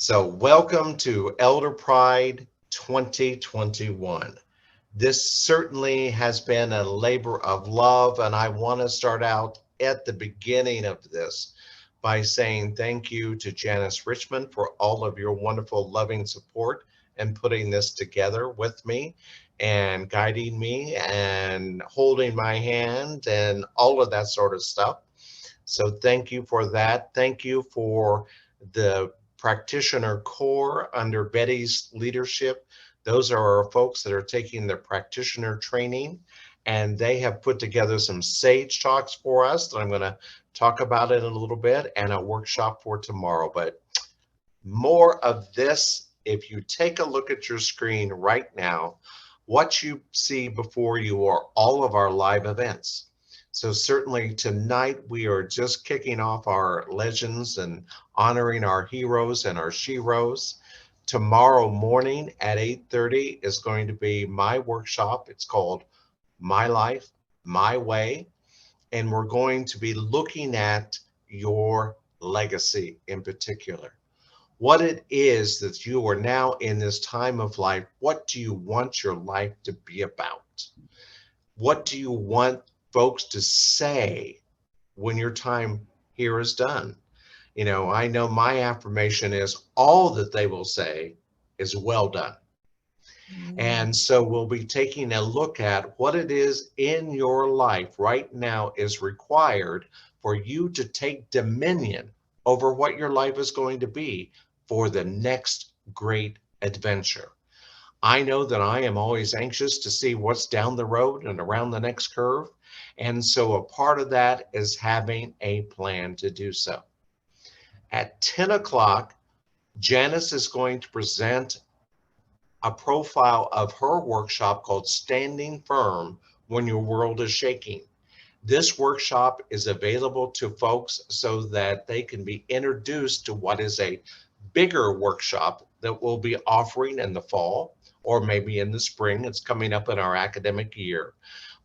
So welcome to ElderPride 2021. This certainly has been a labor of love, and I want to start out at the beginning of this by saying thank you to Janice Richmond for all of your wonderful, loving support and putting this together with me and guiding me and holding my hand and all of that sort of stuff. So thank you for that. Thank you for the practitioner core under Betty's leadership. Those are our folks that are taking the practitioner training, and they have put together some Sage Talks for us that I'm going to talk about in a little bit, and a workshop for tomorrow. But more of this, if you take a look at your screen right now, what you see before you are all of our live events. So certainly tonight we are just kicking off our legends and honoring our heroes and our sheroes. Tomorrow morning at 8:30 is going to be my workshop. It's called My Life, My Way. And we're going to be looking at your legacy in particular. What it is that you are now in this time of life. What do you want your life to be about? What do you want folks to say when your time here is done? I know my affirmation is all that they will say is well done. And so we'll be taking a look at what it is in your life right now is required for you to take dominion over what your life is going to be for the next great adventure. I know that I am always anxious to see what's down the road and around the next curve. And so a part of that is having a plan to do so. At 10 o'clock, Janice is going to present a profile of her workshop called Standing Firm When Your World is Shaking. This workshop is available to folks so that they can be introduced to what is a bigger workshop that we'll be offering in the fall or maybe in the spring. It's coming up in our academic year.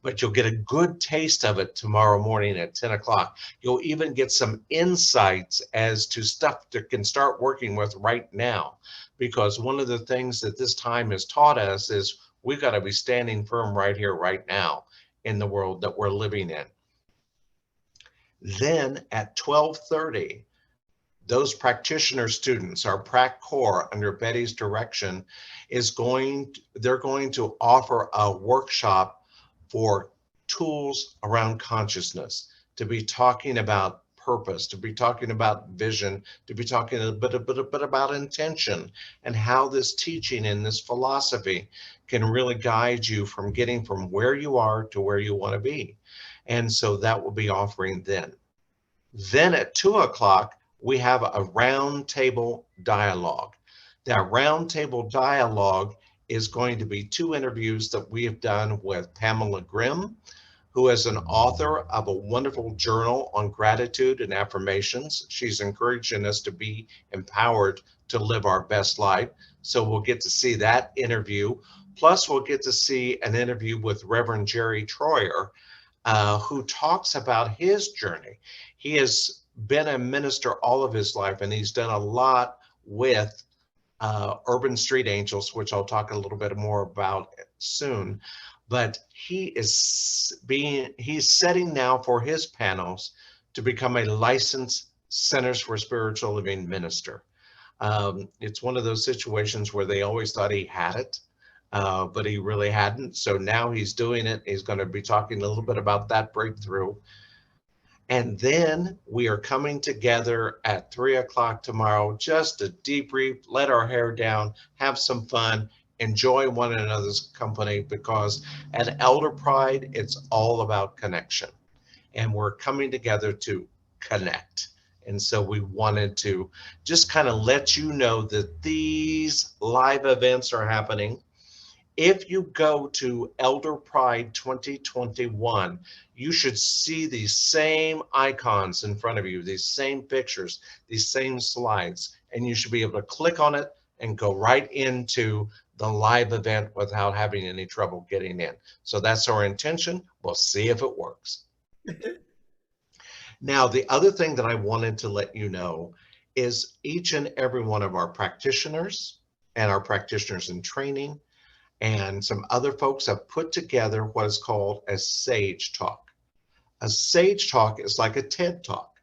But you'll get a good taste of it tomorrow morning at 10 o'clock. You'll even get some insights as to stuff that can start working with right now. Because one of the things that this time has taught us is we've got to be standing firm right here, right now in the world that we're living in. Then at 12:30, those practitioner students, our Prac Core under Betty's direction, they're going to offer a workshop for tools around consciousness, to be talking about purpose, to be talking about vision, to be talking a bit about intention and how this teaching and this philosophy can really guide you from getting from where you are to where you want to be. And so that will be offering then. Then at 2 o'clock, we have a roundtable dialogue. That roundtable dialogue is going to be 2 interviews that we have done with Pamela Grimm, who is an author of a wonderful journal on gratitude and affirmations. She's encouraging us to be empowered to live our best life. So we'll get to see that interview. Plus, we'll get to see an interview with Reverend Jerry Troyer, who talks about his journey. He has been a minister all of his life, and he's done a lot with Urban Street Angels, which I'll talk a little bit more about soon. But he's setting now for his panels to become a licensed Centers for Spiritual Living minister. It's one of those situations where they always thought he had it, but he really hadn't. So now he's doing it. He's going to be talking a little bit about that breakthrough. And then we are coming together at 3 o'clock tomorrow just to debrief, let our hair down, have some fun, enjoy one another's company, because at ElderPride, it's all about connection. And we're coming together to connect. And so we wanted to just kind of let you know that these live events are happening. If you go to ElderPride 2021, you should see these same icons in front of you, these same pictures, these same slides, and you should be able to click on it and go right into the live event without having any trouble getting in. So that's our intention. We'll see if it works. Now, the other thing that I wanted to let you know is each and every one of our practitioners and our practitioners in training and some other folks have put together what is called a Sage Talk. A Sage Talk is like a TED Talk.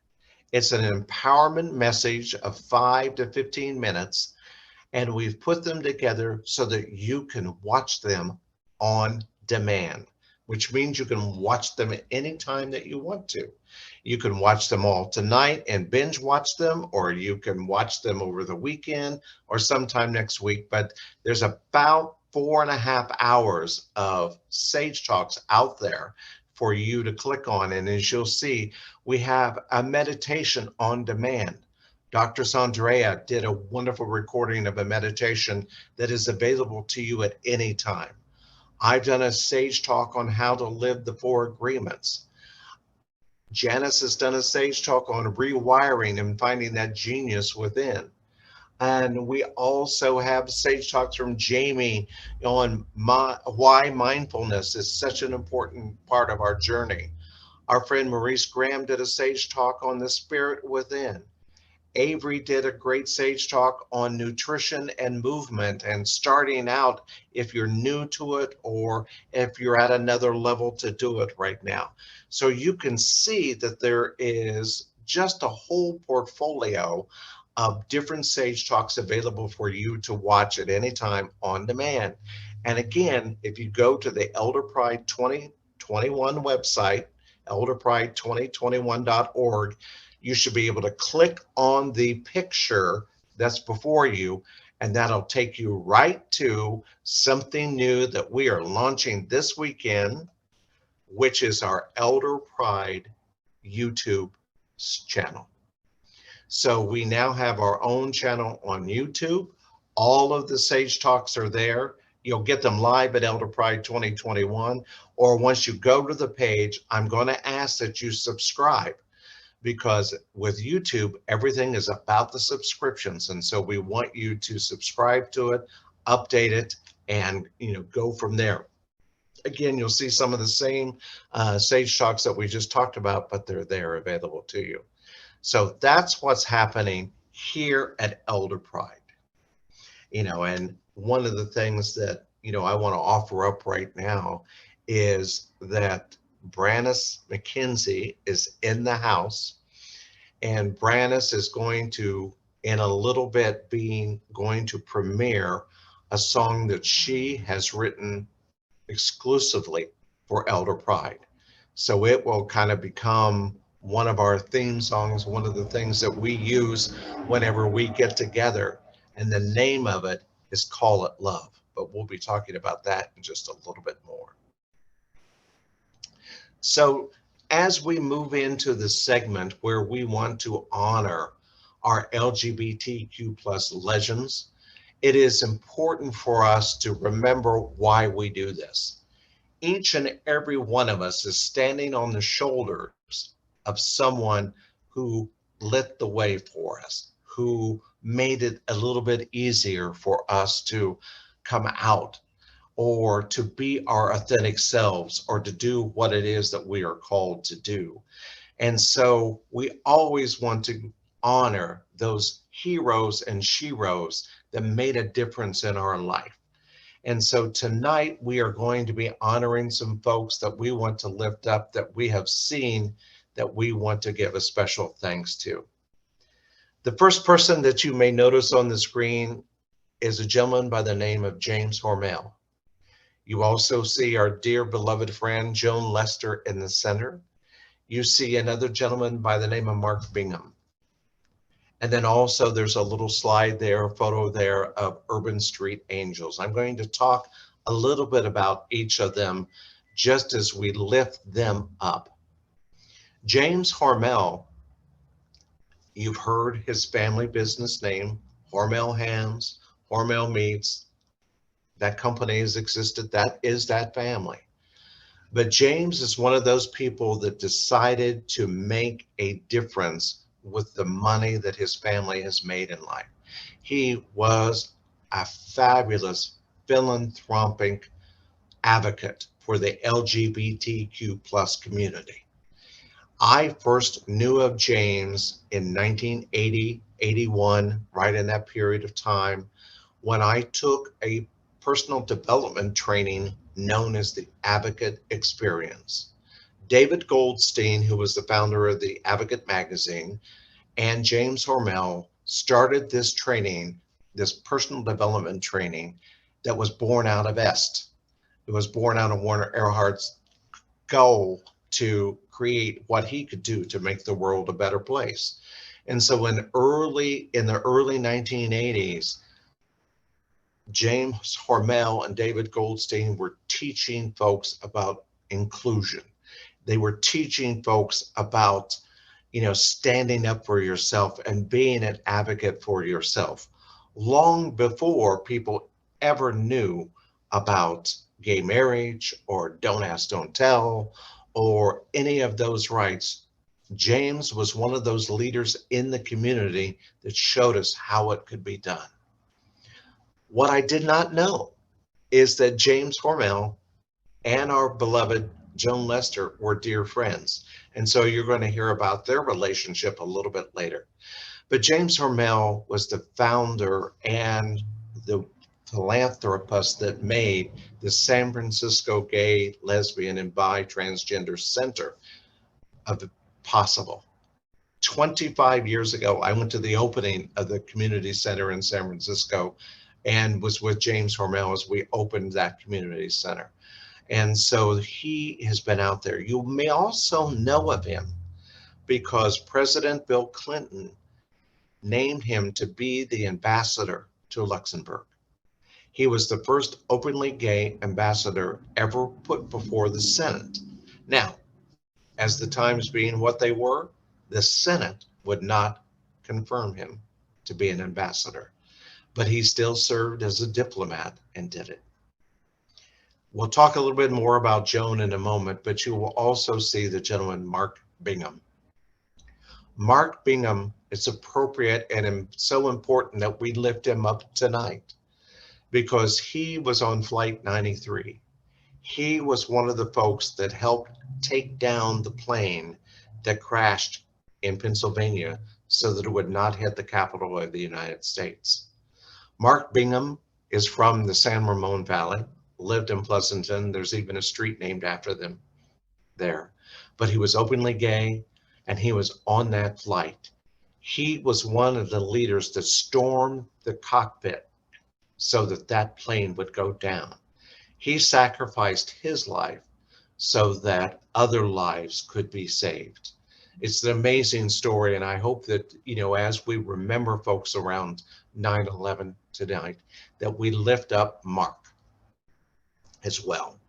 It's an empowerment message of 5 to 15 minutes, and we've put them together so that you can watch them on demand, which means you can watch them at any time that you want to. You can watch them all tonight and binge watch them, or you can watch them over the weekend or sometime next week. But there's about 4.5 hours of Sage Talks out there for you to click on. And as you'll see, we have a meditation on demand. Dr. Sandrea did a wonderful recording of a meditation that is available to you at any time. I've done a Sage Talk on how to live the 4 agreements. Janice has done a Sage Talk on rewiring and finding that genius within. And we also have Sage Talks from Jamie on why mindfulness is such an important part of our journey. Our friend Maurice Graham did a Sage Talk on the spirit within. Avery did a great Sage Talk on nutrition and movement and starting out if you're new to it or if you're at another level to do it right now. So you can see that there is just a whole portfolio of different Sage Talks available for you to watch at any time on demand. And again, if you go to the ElderPride 2021 website, elderpride2021.org, you should be able to click on the picture that's before you, and that'll take you right to something new that we are launching this weekend, which is our ElderPride YouTube channel. So we now have our own channel on YouTube. All of the Sage Talks are there. You'll get them live at ElderPride 2021, or once you go to the page, I'm going to ask that you subscribe, because with YouTube, everything is about the subscriptions. And so we want you to subscribe to it, update it, and go from there. Again, you'll see some of the same Sage Talks that we just talked about, but they're there available to you. So that's what's happening here at ElderPride. And one of the things that, I want to offer up right now is that Branice McKenzie is in the house, and Branice is going to, in a little bit, going to premiere a song that she has written exclusively for ElderPride. So it will kind of become one of our theme songs, one of the things that we use whenever we get together. And the name of it is Call It Love. But we'll be talking about that in just a little bit more. So as we move into the segment where we want to honor our LGBTQ plus legends, it is important for us to remember why we do this. Each and every one of us is standing on the shoulders of someone who lit the way for us, who made it a little bit easier for us to come out, or to be our authentic selves, or to do what it is that we are called to do. And so we always want to honor those heroes and sheroes that made a difference in our life. And so tonight we are going to be honoring some folks that we want to lift up, that we have seen, that we want to give a special thanks to. The first person that you may notice on the screen is a gentleman by the name of James Hormel. You also see our dear beloved friend Joan Lester in the center. You see another gentleman by the name of Mark Bingham. And then also there's a little slide there, a photo there of Urban Street Angels. I'm going to talk a little bit about each of them just as we lift them up. James Hormel, you've heard his family business name, Hormel Hams, Hormel Meats. That company has existed, that is that family. But James is one of those people that decided to make a difference with the money that his family has made in life. He was a fabulous philanthropic advocate for the LGBTQ plus community. I first knew of James in 1980, 81, right in that period of time, when I took a personal development training known as the Advocate Experience. David Goldstein, who was the founder of the Advocate magazine, and James Hormel started this training, this personal development training that was born out of EST. It was born out of Werner Erhard's goal to create what he could do to make the world a better place. And so in the early 1980s, James Hormel and David Goldstein were teaching folks about inclusion. They were teaching folks about, standing up for yourself and being an advocate for yourself long before people ever knew about gay marriage or don't ask, don't tell, or any of those rights. James was one of those leaders in the community that showed us how it could be done. What I did not know is that James Hormel and our beloved Joan Lester were dear friends. And so you're going to hear about their relationship a little bit later. But James Hormel was the founder and the philanthropist that made the San Francisco Gay, Lesbian, and Bi Transgender Center possible. 25 years ago, I went to the opening of the community center in San Francisco and was with James Hormel as we opened that community center. And so he has been out there. You may also know of him because President Bill Clinton named him to be the ambassador to Luxembourg. He was the first openly gay ambassador ever put before the Senate. Now, as the times being what they were, the Senate would not confirm him to be an ambassador, but he still served as a diplomat and did it. We'll talk a little bit more about Joan in a moment, but you will also see the gentleman, Mark Bingham. Mark Bingham, it's appropriate and so important that we lift him up tonight because he was on Flight 93. He was one of the folks that helped take down the plane that crashed in Pennsylvania so that it would not hit the capital of the United States. Mark Bingham is from the San Ramon Valley, lived in Pleasanton. There's even a street named after them there. But he was openly gay and he was on that flight. He was one of the leaders that stormed the cockpit so that that plane would go down. He sacrificed his life so that other lives could be saved. It's an amazing story, and I hope that, as we remember folks around 9/11 tonight, that we lift up Mark as well.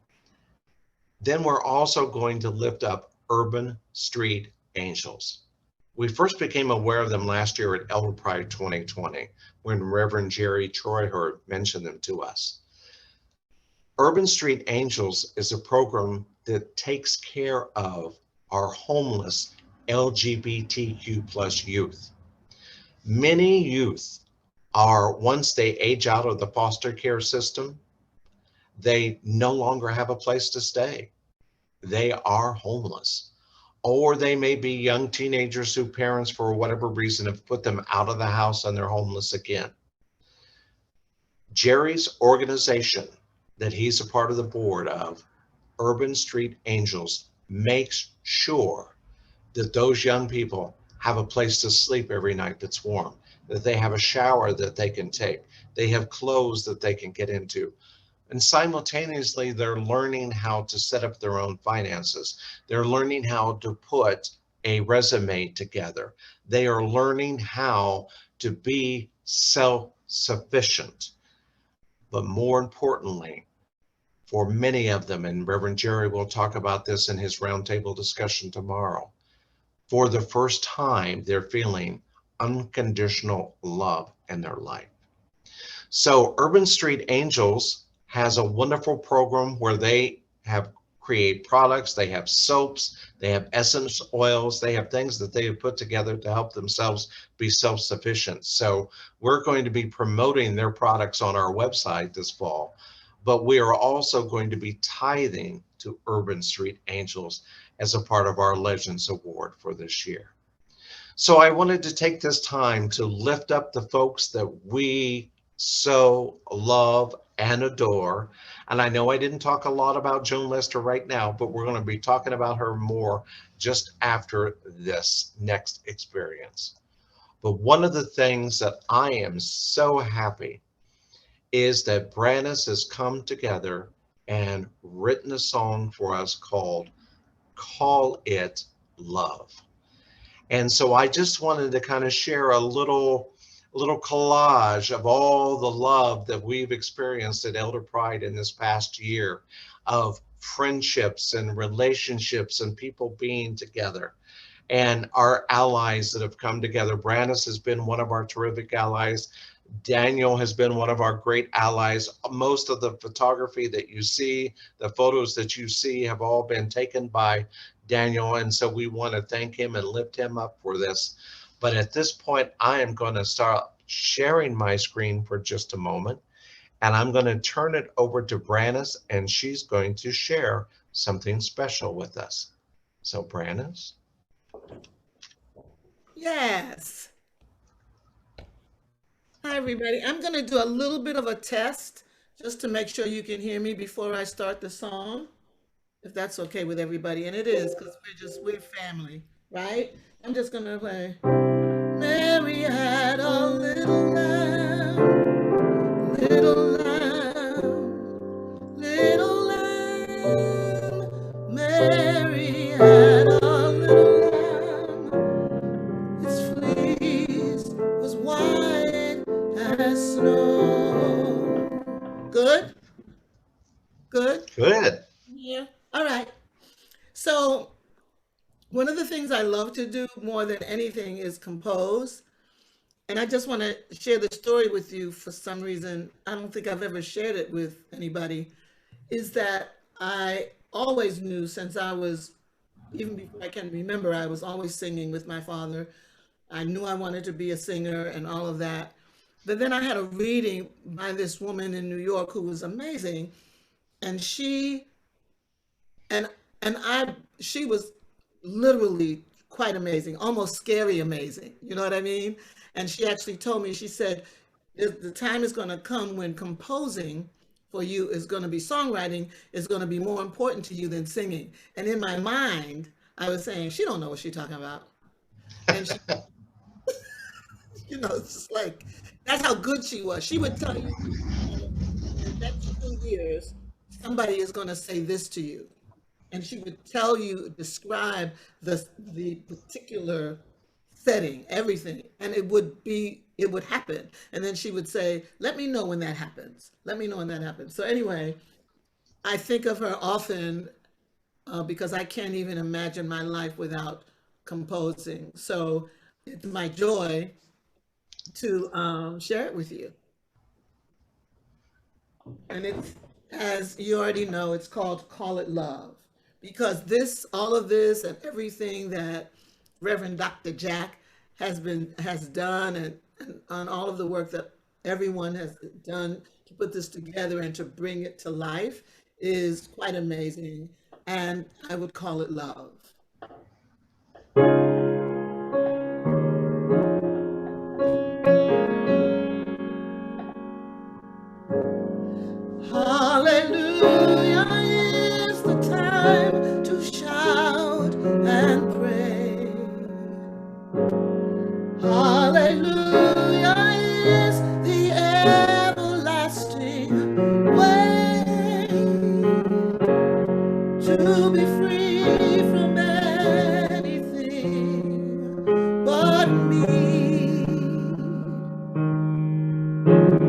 Then we're also going to lift up Urban Street Angels. We first became aware of them last year at ElderPride 2020, when Reverend Jerry Troyhurst mentioned them to us. Urban Street Angels is a program that takes care of our homeless LGBTQ plus youth. Many youth are, once they age out of the foster care system, they no longer have a place to stay. They are homeless. Or they may be young teenagers whose parents, for whatever reason, have put them out of the house and they're homeless again. Jerry's organization that he's a part of the board of, Urban Street Angels, makes sure that those young people have a place to sleep every night that's warm, that they have a shower that they can take, they have clothes that they can get into. And simultaneously, they're learning how to set up their own finances. They're learning how to put a resume together. They are learning how to be self-sufficient. But more importantly, for many of them, and Reverend Jerry will talk about this in his roundtable discussion tomorrow, for the first time, they're feeling unconditional love in their life. So Urban Street Angels has a wonderful program where they have create products, they have soaps, they have essence oils, they have things that they have put together to help themselves be self-sufficient. So we're going to be promoting their products on our website this fall, but we are also going to be tithing to Urban Street Angels as a part of our Legends Award for this year. So I wanted to take this time to lift up the folks that we so love and adore. And I know I didn't talk a lot about Joan Lester right now, but we're going to be talking about her more just after this next experience. But one of the things that I am so happy is that Branice has come together and written a song for us called Call It Love. And so I just wanted to kind of share a little collage of all the love that we've experienced at ElderPride in this past year, of friendships and relationships and people being together, and our allies that have come together. Branice has been one of our terrific allies. Daniel has been one of our great allies. Most of the photography that you see, the photos that you see, have all been taken by Daniel, and so we want to thank him and lift him up for this. But at this point, I am going to start sharing my screen for just a moment, and I'm going to turn it over to Branice, and she's going to share something special with us. So Branice? Yes. Hi, everybody. I'm going to do a little bit of a test just to make sure you can hear me before I start the song, if that's okay with everybody. And it is, because we're family, right? I'm just going to play. Mary had a little lamb. Mary had a little lamb. Its fleece was white as snow. Good? Good? Good. Yeah. All right. So, one of the things I love to do more than anything is compose. And I just want to share the story with you for some reason. I don't think I've ever shared it with anybody. Is that I always knew since I was, even before I can remember, I was always singing with my father. I knew I wanted to be a singer and all of that. But then I had a reading by this woman in New York who was amazing. And and she was literally quite amazing, almost scary amazing. You know what I mean? And she actually told me, she said, the time is going to come when composing for you is going to be songwriting is going to be more important to you than singing. And in my mind, I was saying, she don't know what she's talking about. And she, it's just like, that's how good she was. She would tell you, in the next 2 years, somebody is going to say this to you. And she would tell you, describe the particular setting, everything, and it would happen. And then she would say, let me know when that happens. Let me know when that happens. So anyway, I think of her often because I can't even imagine my life without composing. So it's my joy to share it with you. And it's, as you already know, it's called Call It Love. Because all of this and everything that Reverend Dr. Jack has done, and all of the work that everyone has done to put this together and to bring it to life is quite amazing. And I would call it love. Hallelujah is the time to shout and pray. Hallelujah is the everlasting way to be free from anything but me.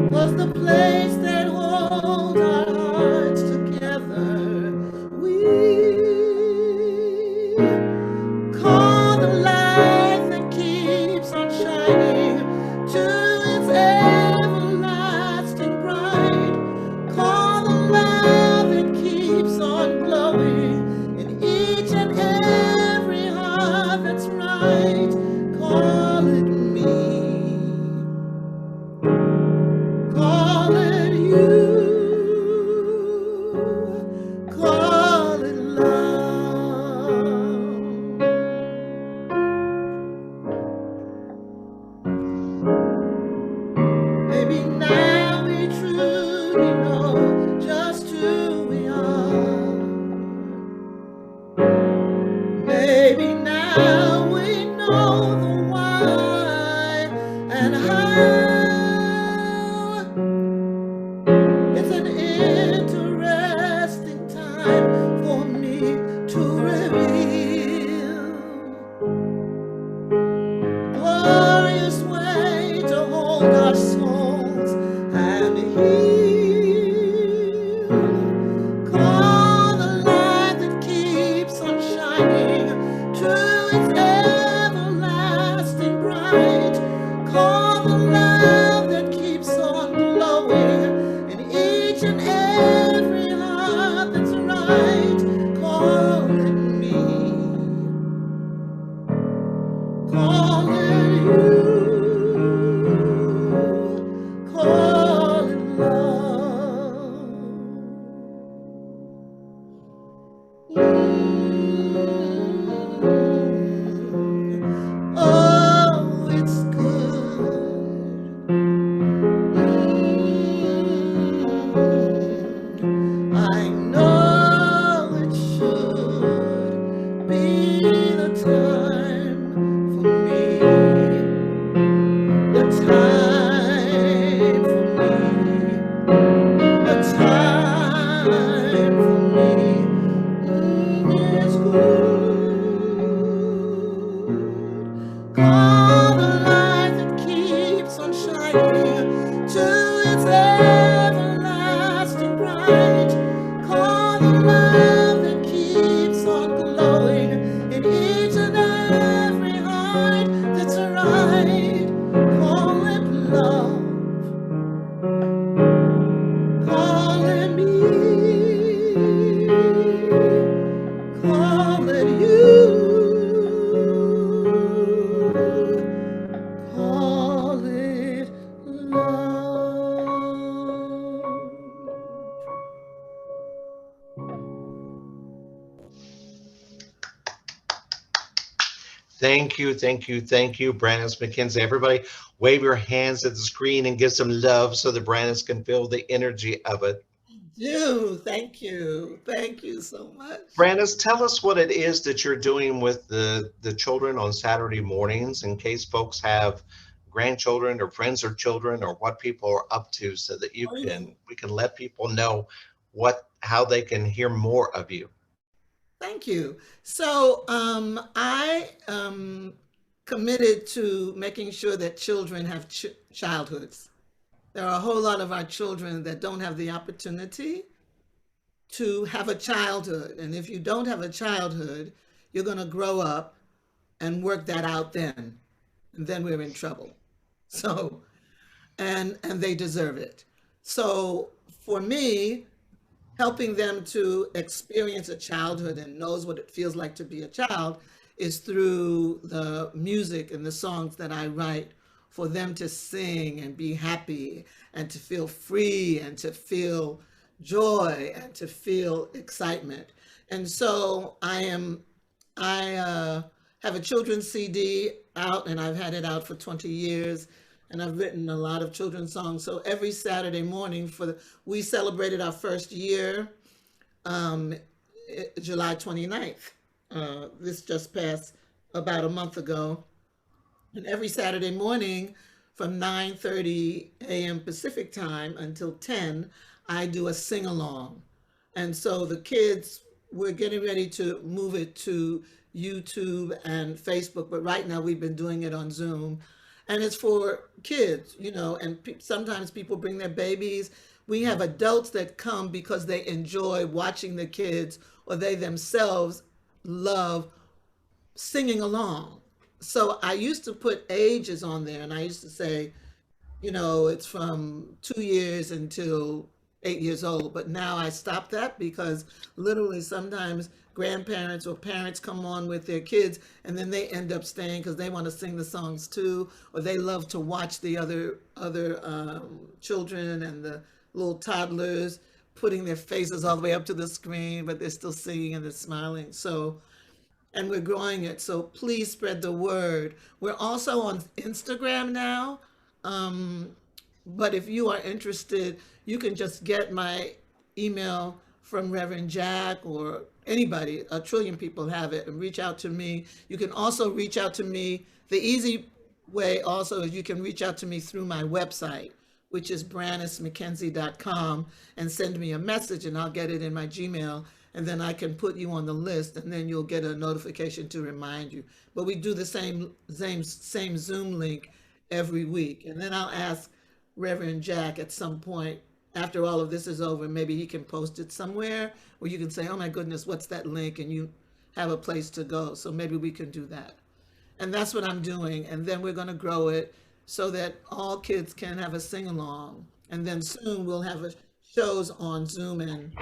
Was the place that holds our hearts together. We call the light that keeps on shining to its everlasting bright. Call the love that keeps on glowing in each and every heart that's right. Call it me. Call it And how it's an interesting time for me to reveal glorious way to hold our souls and heal. Call the light that keeps on shining to its everlasting bright. Call the love that keeps on glowing in each and every heart that's right. Call it me. Call it you. Call it love. Oh, it's good. I know it should be the time for me, the time for me, the time for me is good. Call the light that keeps on shining to its everlasting bright. Call the love that keeps on glowing in each and every heart that's right. Call it love. Call it me. Call it you. Call it love. Thank you, thank you, thank you, Branice, McKenzie. Everybody, wave your hands at the screen and give some love so that Branice can feel the energy of it. Do. Thank you. Thank you so much. Branice, tell us what it is that you're doing with the children on Saturday mornings in case folks have grandchildren or friends or children or what people are up to so that Oh, yeah. we can let people know how they can hear more of you. Thank you. So I committed to making sure that children have childhoods. There are a whole lot of our children that don't have the opportunity to have a childhood. And if you don't have a childhood, you're going to grow up and work that out then. And then we're in trouble. So, and they deserve it. So for me, helping them to experience a childhood and knows what it feels like to be a child is through the music and the songs that I write for them to sing and be happy and to feel free and to feel joy and to feel excitement. And so I have a children's CD out, and I've had it out for 20 years. And I've written a lot of children's songs. So every Saturday morning we celebrated our first year, July 29th. This just passed about a month ago. And every Saturday morning from 9:30 a.m. Pacific time until 10, I do a sing-along. And so the kids, we're getting ready to move it to YouTube and Facebook, but right now we've been doing it on Zoom. And it's for kids, and sometimes people bring their babies. We have adults that come because they enjoy watching the kids or they themselves love singing along. So I used to put ages on there, and I used to say, it's from 2 years until 8 years old. But now I stopped that because literally sometimes grandparents or parents come on with their kids and then they end up staying because they want to sing the songs too, or they love to watch the other children and the little toddlers putting their faces all the way up to the screen, but they're still singing and they're smiling. So, and we're growing it. So please spread the word. We're also on Instagram now. But if you are interested, you can just get my email from Reverend Jack or anybody. A trillion people have it, and reach out to me. You can also reach out to me. The easy way also is you can reach out to me through my website, which is branicemckenzie.com, and send me a message and I'll get it in my Gmail, and then I can put you on the list, and then you'll get a notification to remind you. But we do the same Zoom link every week. And then I'll ask Reverend Jack at some point after all of this is over, maybe he can post it somewhere where you can say, oh my goodness, what's that link? And you have a place to go. So maybe we can do that. And that's what I'm doing. And then we're going to grow it so that all kids can have a sing along. And then soon we'll have shows on Zoom and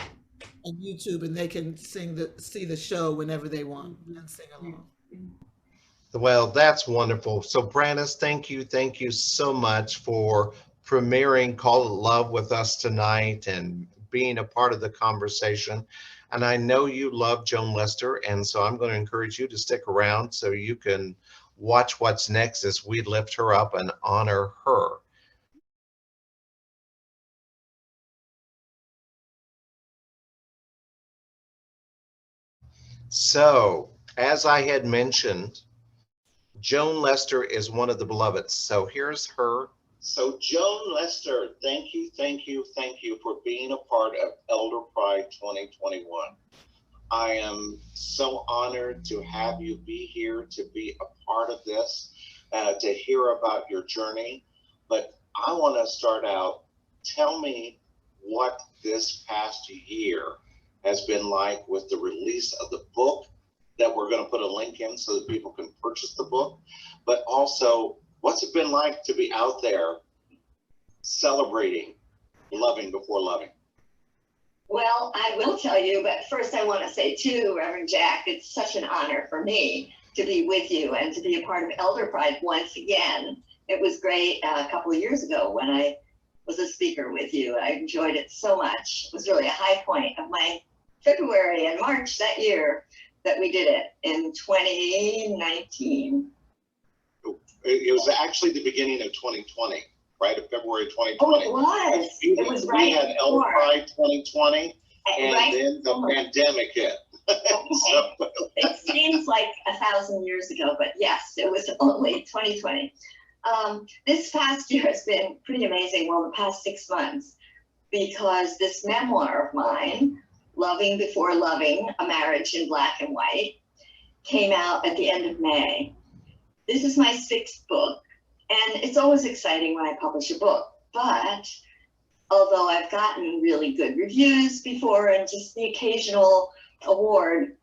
YouTube, and they can see the show whenever they want and sing along. Well, that's wonderful. So Branice, thank you so much for premiering Call It Love with us tonight and being a part of the conversation. And I know you love Joan Lester, and so I'm going to encourage you to stick around so you can watch what's next as we lift her up and honor her. So, as I had mentioned, Joan Lester is one of the beloveds. So here's her. So Joan Lester, thank you for being a part of ElderPride 2021. I am so honored to have you be here, to be a part of this, to hear about your journey. But I want to start out, tell me what this past year has been like with the release of the book that we're going to put a link in so that people can purchase the book, but also what's it been like to be out there celebrating loving before loving? Well, I will tell you, but first I want to say too, Reverend Jack, it's such an honor for me to be with you and to be a part of ElderPride once again. It was great a couple of years ago when I was a speaker with you. I enjoyed it so much. It was really a high point of my February and March that year that we did it in 2019. It was actually the beginning of 2020, right? Of February 2020. Oh, it was. It was right. We had ElderPride 2020, and right then the pandemic hit. Okay. So, it seems like 1,000 years ago, but yes, it was only 2020. This past year has been pretty amazing. Well, the past 6 months, because this memoir of mine, Loving Before Loving, A Marriage in Black and White, came out at the end of May. This is my 6th book, and it's always exciting when I publish a book, but although I've gotten really good reviews before and just the occasional award,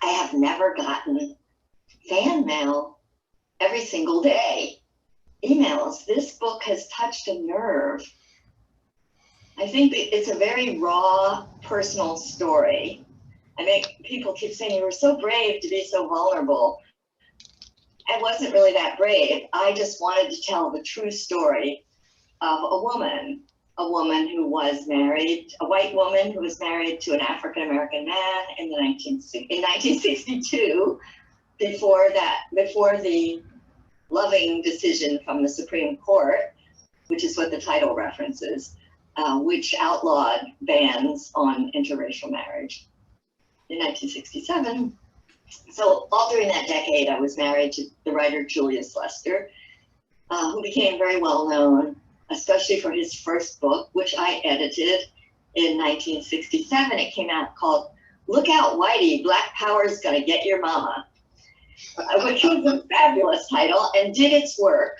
I have never gotten fan mail every single day. Emails. This book has touched a nerve. I think it's a very raw, personal story. I mean, people keep saying you were so brave to be so vulnerable. I wasn't really that brave. I just wanted to tell the true story of a woman who was married, a white woman who was married to an African-American man in 1962, before the Loving decision from the Supreme Court, which is what the title references, which outlawed bans on interracial marriage in 1967. So all during that decade, I was married to the writer Julius Lester, who became very well known, especially for his first book, which I edited in 1967. It came out called Look Out Whitey, Black Power's Gonna Get Your Mama, which was a fabulous title and did its work.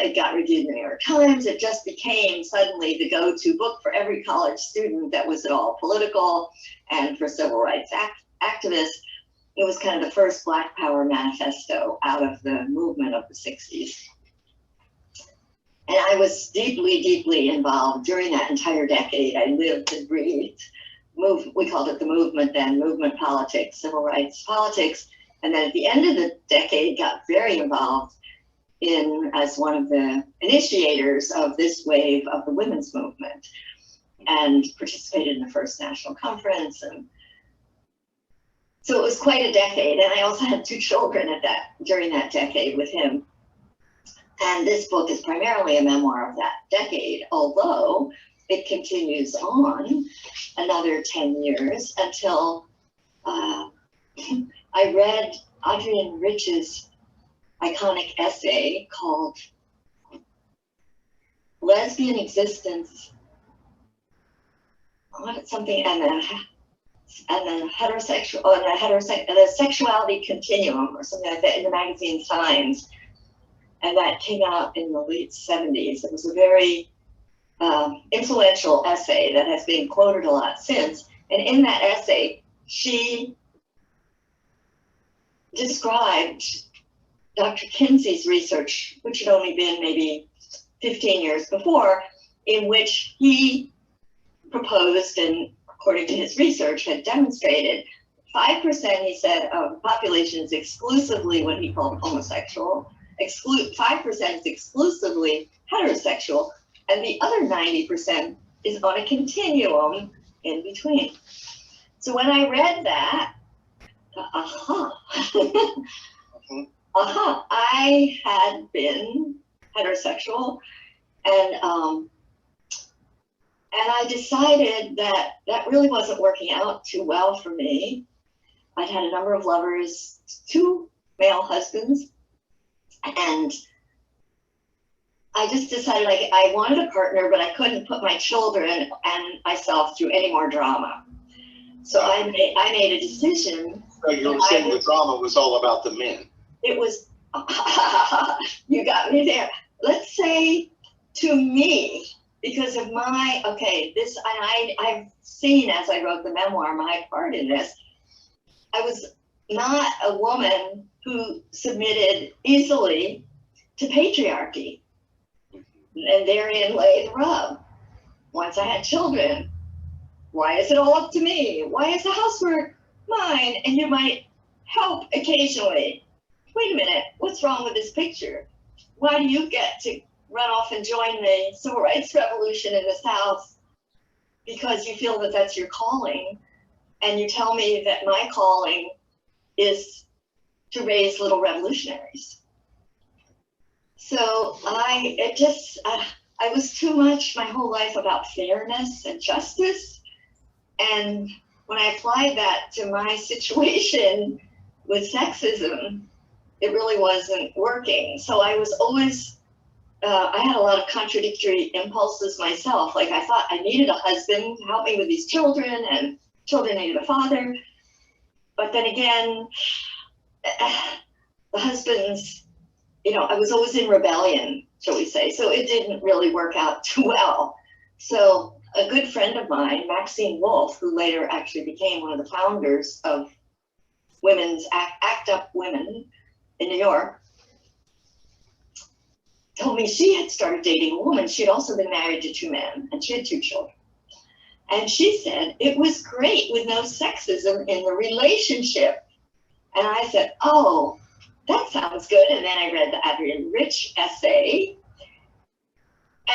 It got reviewed in the New York Times. It just became suddenly the go-to book for every college student that was at all political, and for civil rights activists. It was kind of the first Black Power manifesto out of the movement of the 60s. And I was deeply, deeply involved during that entire decade. I lived and breathed. We called it the movement then, movement politics, civil rights politics. And then at the end of the decade, got very involved as one of the initiators of this wave of the women's movement, and participated in the first national conference. And so it was quite a decade. And I also had 2 children during that decade with him. And this book is primarily a memoir of that decade, although it continues on another 10 years until I read Adrienne Rich's iconic essay called Lesbian Existence, something, and then heterosexual, the sexuality continuum, or something like that, in the magazine Science. And that came out in the late 70s. It was a very influential essay that has been quoted a lot since. And in that essay, she described Dr. Kinsey's research, which had only been maybe 15 years before, in which he proposed, and according to his research, had demonstrated 5%, he said, of the population is exclusively what he called homosexual. 5% is exclusively heterosexual, and the other 90% is on a continuum in between. So when I read that, I had been heterosexual, and I decided that that really wasn't working out too well for me. I'd had a number of lovers, 2 male husbands, and I just decided I wanted a partner, but I couldn't put my children and myself through any more drama. So I made a decision. So you were saying the drama was all about the men. It was, you got me there. Let's say, to me, because of my, this, and I've seen as I wrote the memoir, my part in this, I was not a woman who submitted easily to patriarchy. And therein lay the rub. Once I had children, why is it all up to me? Why is the housework mine? And you might help occasionally. Wait a minute, what's wrong with this picture? Why do you get to run off and join the civil rights revolution in the South because you feel that that's your calling? And you tell me that my calling is to raise little revolutionaries. So I was too much my whole life about fairness and justice. And when I applied that to my situation with sexism, it really wasn't working. So I was always, I had a lot of contradictory impulses myself. Like I thought I needed a husband to help me with these children, and children needed a father. But then again, the husbands, I was always in rebellion, shall we say. So it didn't really work out too well. So a good friend of mine, Maxine Wolf, who later actually became one of the founders of Women's Act Up Women in New York, told me she had started dating a woman. She had also been married to 2 men, and she had 2 children. And she said it was great with no sexism in the relationship. And I said, oh, that sounds good. And then I read the Adrienne Rich essay.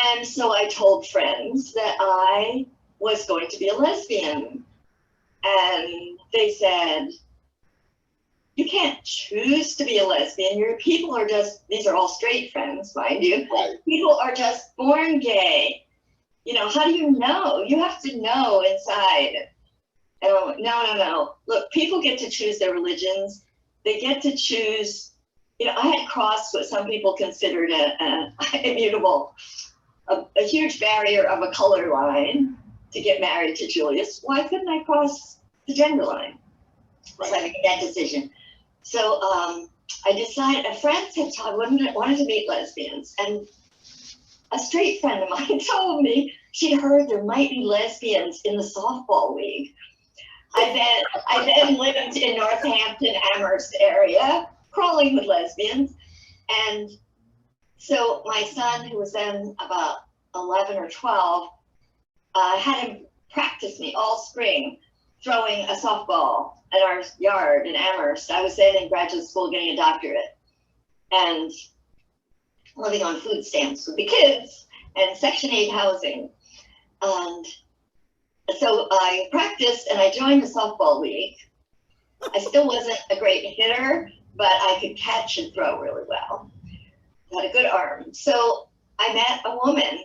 And so I told friends that I was going to be a lesbian. And they said, you can't choose to be a lesbian. Your people are just, these are all straight friends, mind you. Right. People are just born gay. How do you know? You have to know inside. No. Look, people get to choose their religions. They get to choose, I had crossed what some people considered a immutable, a huge barrier of a color line to get married to Julius. Why couldn't I cross the gender line? Right. So I made that decision. So I decided, a friend had wanted to meet lesbians, and a straight friend of mine told me she'd heard there might be lesbians in the softball league. I then lived in Northampton, Amherst area, crawling with lesbians. And so my son, who was then about 11 or 12, had him practice me all spring, throwing a softball in our yard in Amherst. I was then in graduate school getting a doctorate and living on food stamps with the kids and Section 8 housing. And so I practiced and I joined the softball league. I still wasn't a great hitter, but I could catch and throw really well. I had a good arm. So I met a woman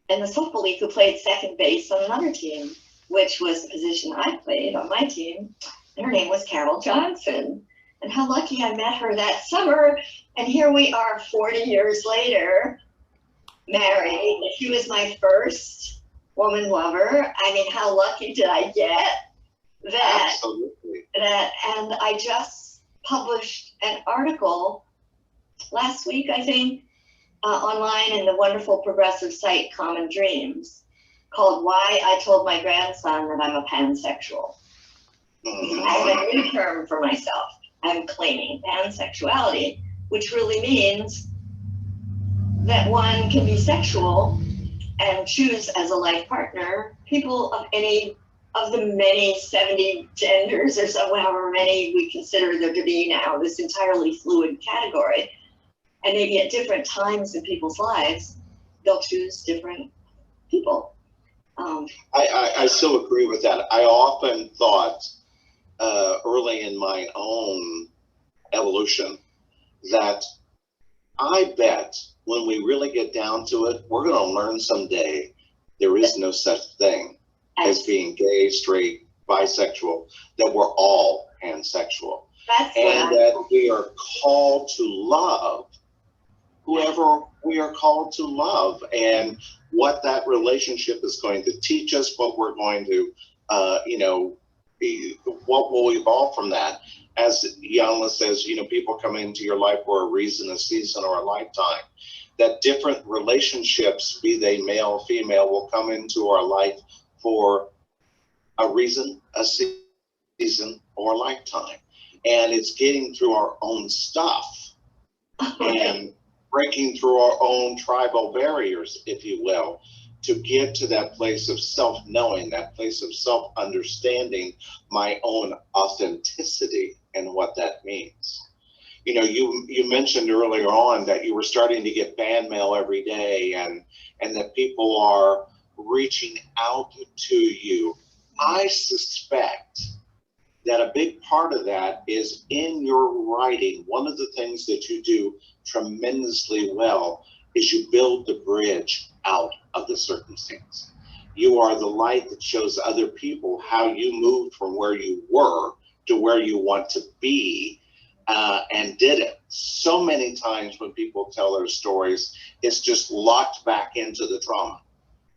in the softball league who played second base on another team, which was the position I played on my team. And her name was Carol Johnson. and how lucky I met her that summer. And here we are 40 years later, married. She was my first woman lover. I mean, how lucky did I get that? Absolutely. And I just published an article last week, I think, online in the wonderful progressive site Common Dreams, called Why I Told My Grandson That I'm a Pansexual. I have a new term for myself. I'm claiming pansexuality, which really means that one can be sexual and choose as a life partner people of any of the many 70 genders or so, however many we consider there to be now, this entirely fluid category. And maybe at different times in people's lives, they'll choose different people. I so agree with that. I often thought early in my own evolution that I bet when we really get down to it, we're going to learn someday there is no such thing as being gay, straight, bisexual, that we're all pansexual. And that we are called to love whoever we are called to love, and what that relationship is going to teach us, what we're going to, what will evolve from that. As Joan says, people come into your life for a reason, a season, or a lifetime. That different relationships, be they male, female, will come into our life for a reason, a season, or a lifetime. And it's getting through our own stuff and breaking through our own tribal barriers, if you will, to get to that place of self-knowing, that place of self-understanding my own authenticity and what that means. You mentioned earlier on that you were starting to get fan mail every day, and that people are reaching out to you. I suspect that a big part of that is in your writing. One of the things that you do tremendously well is you build the bridge out of the circumstance. You are the light that shows other people how you moved from where you were to where you want to be, and did it. So many times when people tell their stories, it's just locked back into the trauma.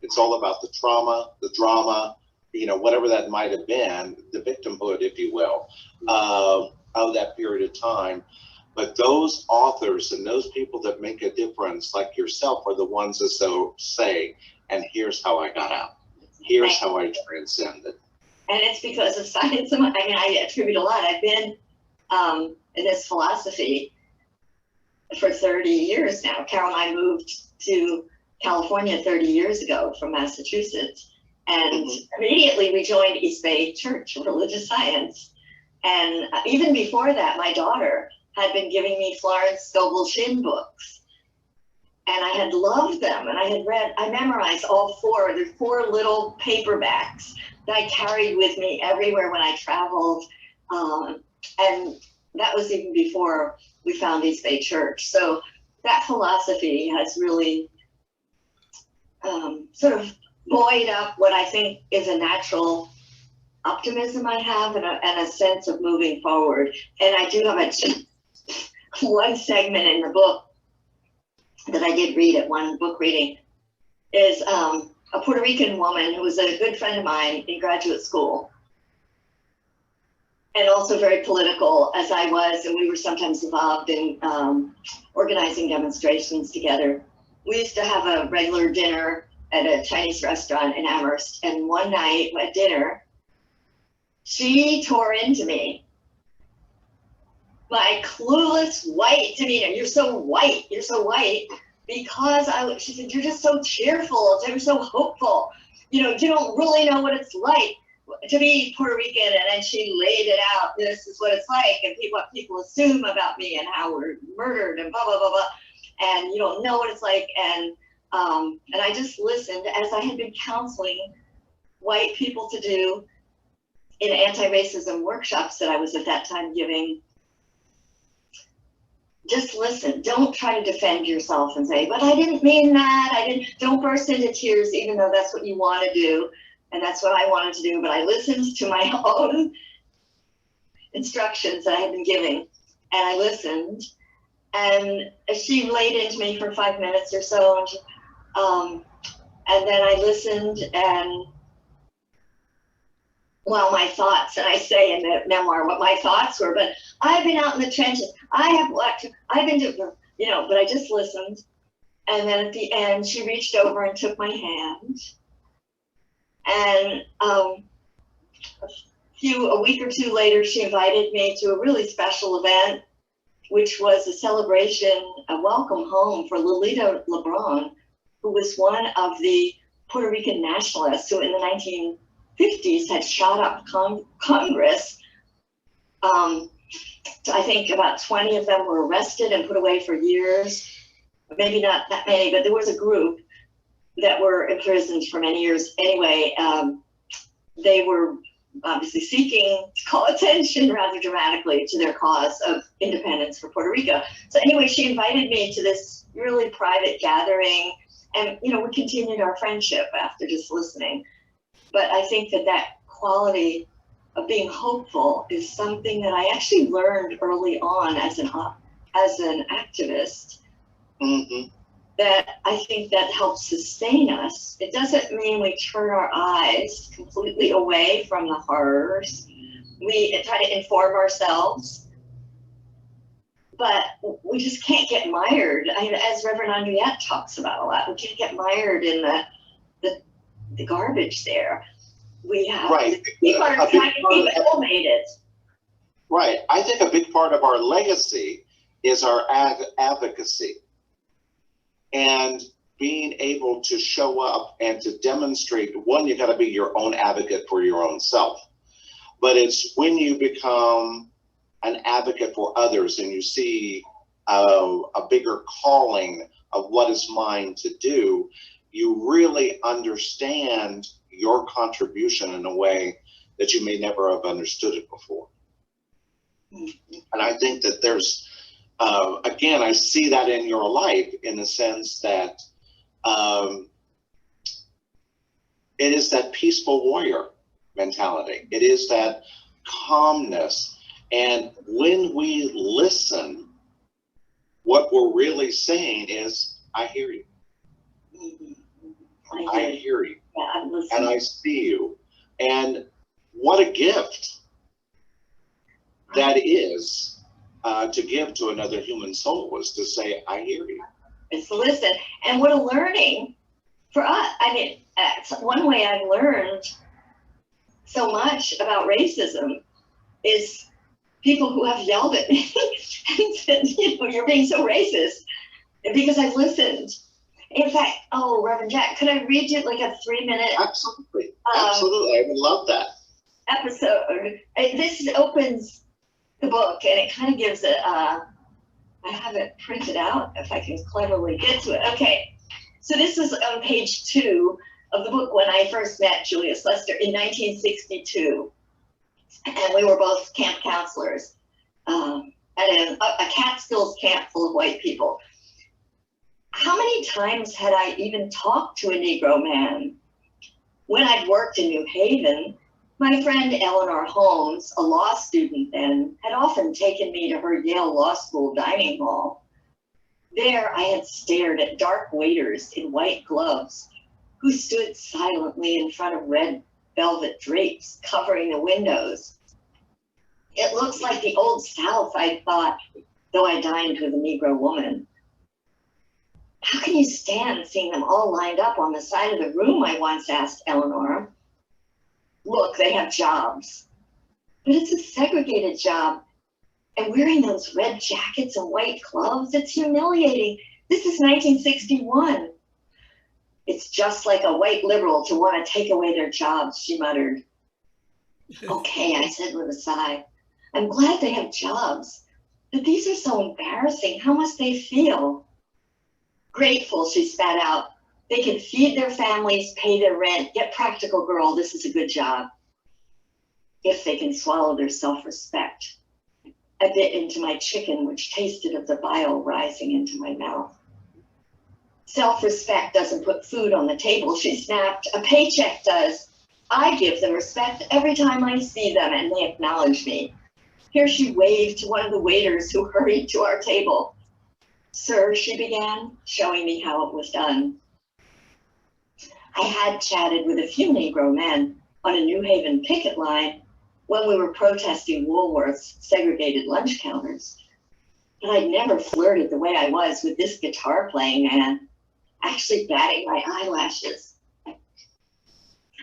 It's all about the trauma, the drama, whatever that might have been, the victimhood, if you will, of that period of time. But those authors and those people that make a difference, like yourself, are the ones that say, and here's how I got out. Here's how I transcended. And it's because of science. I attribute a lot. I've been in this philosophy for 30 years now. Carol and I moved to California 30 years ago from Massachusetts. And immediately we joined East Bay Church of Religious Science. And even before that, my daughter had been giving me Florence Scovel Shinn books. And I had loved them. And I memorized all four. There's 4 little paperbacks that I carried with me everywhere when I traveled. And that was even before we found East Bay Church. So that philosophy has really sort of buoyed up what I think is a natural optimism I have, and a sense of moving forward. And I do have one segment in the book that I did read at one book reading is a Puerto Rican woman who was a good friend of mine in graduate school, and also very political as I was, and we were sometimes involved in organizing demonstrations together. We used to have a regular dinner at a Chinese restaurant in Amherst, and one night at dinner, she tore into me. My clueless white demeanor, you're so white, because she said, you're just so cheerful, you're so hopeful. You don't really know what it's like to be Puerto Rican. And then she laid it out, this is what it's like, and what people assume about me, and how we're murdered, and blah, blah, blah, blah. And you don't know what it's like. And I just listened, as I had been counseling white people to do in anti-racism workshops that I was at that time giving. Just listen. Don't try to defend yourself and say, but I didn't mean that. Don't burst into tears, even though that's what you want to do. And that's what I wanted to do. But I listened to my own instructions that I had been giving. and I listened, and she laid into me for 5 minutes or so, and then I listened, and well, my thoughts, and I say in the memoir what my thoughts were, but I've been out in the trenches, I have watched, I've been doing, but I just listened. And then at the end, she reached over and took my hand. And a week or two later, she invited me to a really special event, which was a celebration, a welcome home for Lolita LeBron, who was one of the Puerto Rican nationalists who in the 1950s had shot up Congress. I think about 20 of them were arrested and put away for years. Maybe not that many, but there was a group that were imprisoned for many years. Anyway, they were obviously seeking to call attention rather dramatically to their cause of independence for Puerto Rico. So anyway, she invited me to this really private gathering, and we continued our friendship after just listening. But I think that quality of being hopeful is something that I actually learned early on as an activist. Mm-hmm. That I think that helps sustain us. It doesn't mean we turn our eyes completely away from the horrors. We try to inform ourselves, but we just can't get mired. As Reverend Henriette talks about a lot, we can't get mired in the garbage there. We have right. People are trying to keep it elevated. Right. I think a big part of our legacy is our advocacy. And being able to show up and to demonstrate, one, you got to be your own advocate for your own self. But it's when you become an advocate for others and you see a bigger calling of what is mine to do, you really understand your contribution in a way that you may never have understood it before. And I think that there's, again, I see that in your life in the sense that it is that peaceful warrior mentality. It is that calmness. And when we listen, what we're really saying is, I hear you. I hear you. Yeah, and I see you. And what a gift that is. To give to another human soul was to say, I hear you. It's listen. And what a learning for us. I mean, one way I've learned so much about racism is people who have yelled at me and said, you're being so racist, because I've listened. In fact, Reverend Jack, could I read you like a 3-minute? Absolutely. Absolutely. I would love that. Episode. This opens the book, and it kind of gives it, I have it printed out if I can cleverly get to it. Okay, so this is on page 2 of the book when I first met Julius Lester in 1962. And we were both camp counselors at a Catskills camp full of white people. How many times had I even talked to a Negro man? When I'd worked in New Haven, my friend Eleanor Holmes, a law student then, had often taken me to her Yale Law School dining hall. There I had stared at dark waiters in white gloves who stood silently in front of red velvet drapes covering the windows. It looks like the old South, I thought, though I dined with a Negro woman. How can you stand seeing them all lined up on the side of the room, I once asked Eleanor. Look, they have jobs, but it's a segregated job. And wearing those red jackets and white gloves, it's humiliating. This is 1961. It's just like a white liberal to want to take away their jobs, she muttered. Okay, I said with a sigh. I'm glad they have jobs, but these are so embarrassing. How must they feel? Grateful, she spat out. They can feed their families, pay their rent, get practical, girl, this is a good job. If they can swallow their self-respect. I bit into my chicken, which tasted of the bile rising into my mouth. Self-respect doesn't put food on the table, she snapped. A paycheck does. I give them respect every time I see them and they acknowledge me. Here she waved to one of the waiters who hurried to our table. "Sir," she began, showing me how it was done. I had chatted with a few Negro men on a New Haven picket line when we were protesting Woolworth's segregated lunch counters, but I'd never flirted the way I was with this guitar-playing man, actually batting my eyelashes.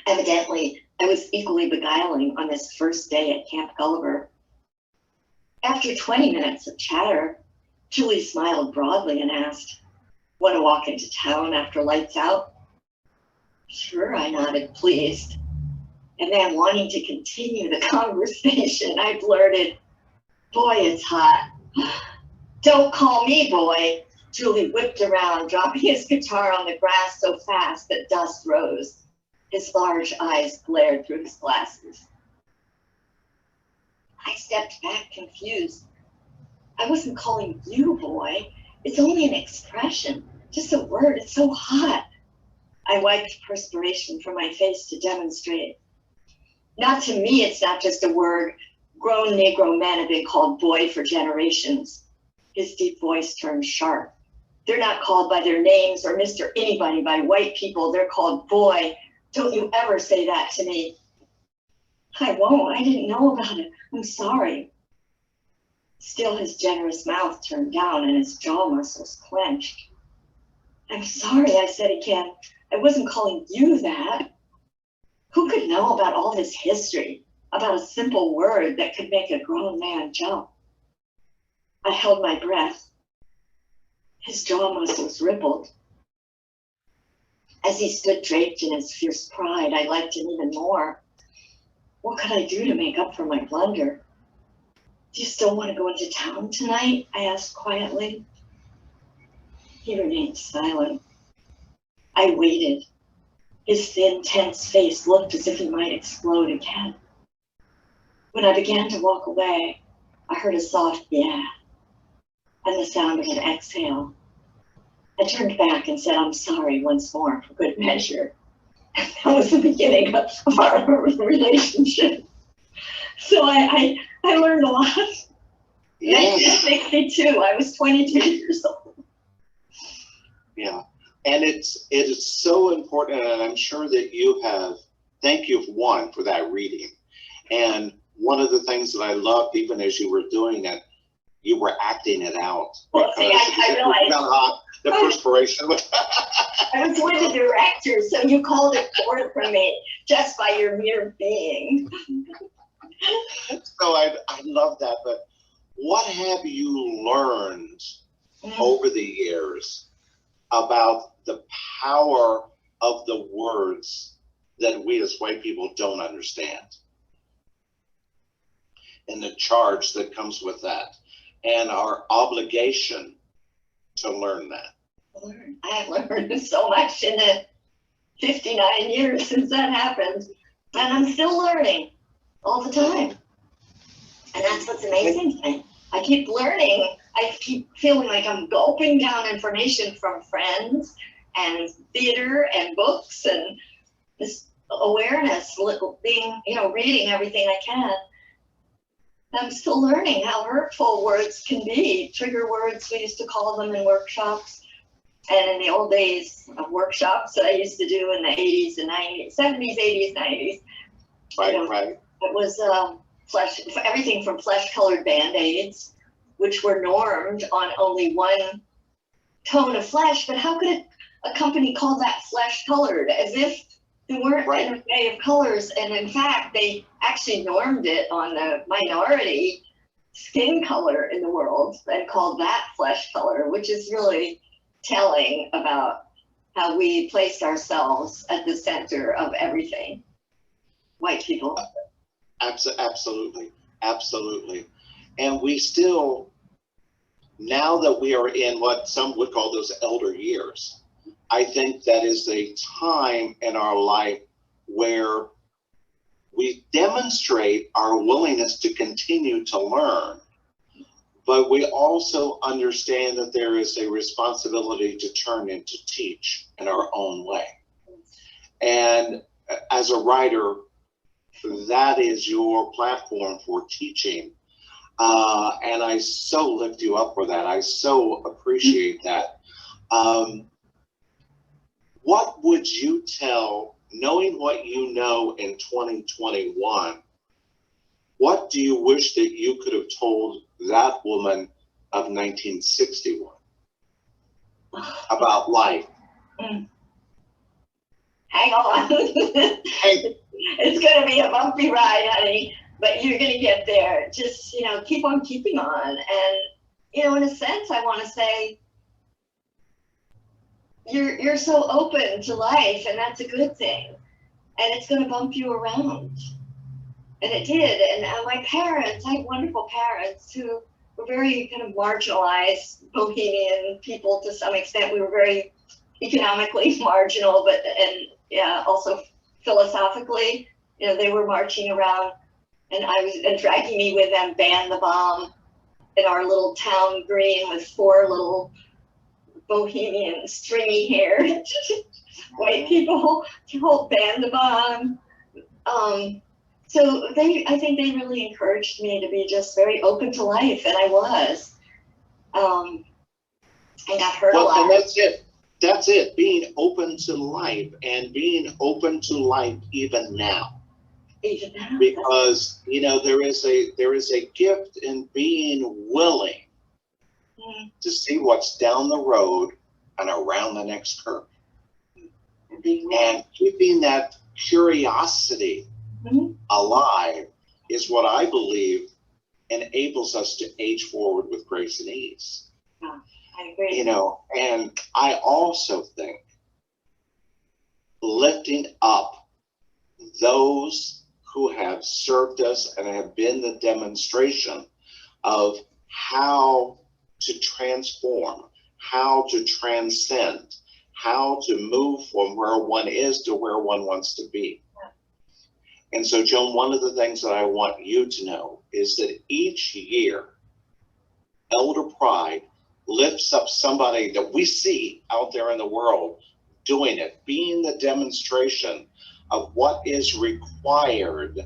Evidently, I was equally beguiling on this first day at Camp Gulliver. After 20 minutes of chatter, Julie smiled broadly and asked, "Want to walk into town after lights out?" "Sure," I nodded, pleased. And then, wanting to continue the conversation, I blurted, "Boy, it's hot." "Don't call me boy." Julie whipped around, dropping his guitar on the grass so fast that dust rose. His large eyes glared through his glasses. I stepped back, confused. "I wasn't calling you boy. It's only an expression, just a word. It's so hot." I wiped perspiration from my face to demonstrate. "Not to me, it's not just a word. Grown Negro men have been called boy for generations." His deep voice turned sharp. "They're not called by their names or Mr. Anybody by white people. They're called boy. Don't you ever say that to me." "I won't. I didn't know about it. I'm sorry." Still, his generous mouth turned down and his jaw muscles clenched. "I'm sorry," I said again. "I wasn't calling you that." Who could know about all this history, about a simple word that could make a grown man jump? I held my breath. His jaw muscles rippled. As he stood draped in his fierce pride, I liked him even more. What could I do to make up for my blunder? "Do you still want to go into town tonight?" I asked quietly. He remained silent. I waited. His thin, tense face looked as if he might explode again. When I began to walk away, I heard a soft "yeah" and the sound of an exhale. I turned back and said, "I'm sorry," once more, for good measure. That was the beginning of our relationship. So I learned a lot. Yes. 1962, I was 22 years old. Yeah. And it is so important, and I'm sure that you have, thank you, one, for that reading. And one of the things that I loved, even as you were doing it, you were acting it out. Well, see, I realized. The perspiration. I was with the director, so you called it forth from me just by your mere being. So I love that. But what have you learned over the years about the power of the words that we as white people don't understand, and the charge that comes with that, and our obligation to learn that? I have learned so much in the 59 years since that happened, and I'm still learning all the time. And that's what's amazing to me. I keep learning. I keep feeling like I'm gulping down information from friends and theater and books and this awareness, being, reading everything I can. I'm still learning how hurtful words can be. Trigger words, we used to call them in workshops. And in the old days of workshops that I used to do in the 80s and 90s, 70s, 80s, 90s. Right. It was everything from flesh-colored Band-Aids, which were normed on only one tone of flesh. But how could a company call that flesh-colored? As if there weren't an array of colors. And in fact, they actually normed it on the minority skin color in the world and called that flesh color, which is really telling about how we placed ourselves at the center of everything. White people. Absolutely. And we still, now that we are in what some would call those elder years, I think that is a time in our life where we demonstrate our willingness to continue to learn, but we also understand that there is a responsibility to turn and to teach in our own way. And as a writer, that is your platform for teaching. And I so lift you up for that. I so appreciate that. What would you tell, knowing what you know in 2021, what do you wish that you could have told that woman of 1961 about life? Hang on. It's going to be a bumpy ride, honey, but you're going to get there. Just, keep on keeping on. And, in a sense, I want to say, you're so open to life, and that's a good thing. And it's going to bump you around. And it did. And my parents, I had wonderful parents who were very kind of marginalized, bohemian people to some extent. We were very economically marginal, but also philosophically, they were marching around, and dragging me with them, ban the bomb in our little town green with 4 little bohemian, stringy-haired white people to hold ban the bomb. So I think they really encouraged me to be just very open to life, and I was. I got hurt a lot. And that's it. That's it. Being open to life, and being open to life even now. Even now. Because there is a gift in being willing to see what's down the road and around the next curve, and keeping that curiosity alive is what I believe enables us to age forward with grace and ease. I agree. And I also think lifting up those who have served us and have been the demonstration of how to transform, how to transcend, how to move from where one is to where one wants to be. And so, Joan, one of the things that I want you to know is that each year, ElderPride lifts up somebody that we see out there in the world doing it, being the demonstration of what is required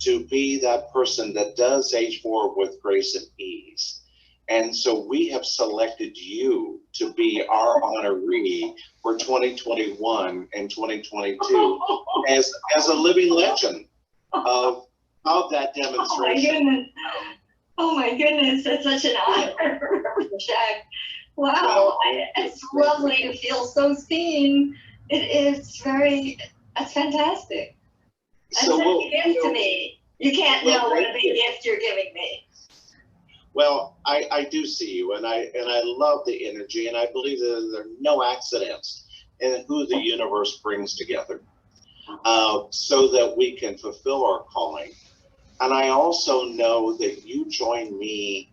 to be that person that does age forward with grace and ease. And so we have selected you to be our honoree for 2021 and 2022 as a living legend of that demonstration. Oh my goodness, that's such an honor, Jack. Wow, it's lovely to feel so seen. That's fantastic. That's such a gift to me. You can't know what a big gift you're giving me. Well, I do see you, and I love the energy, and I believe that there are no accidents in who the universe brings together, so that we can fulfill our calling. And I also know that you join me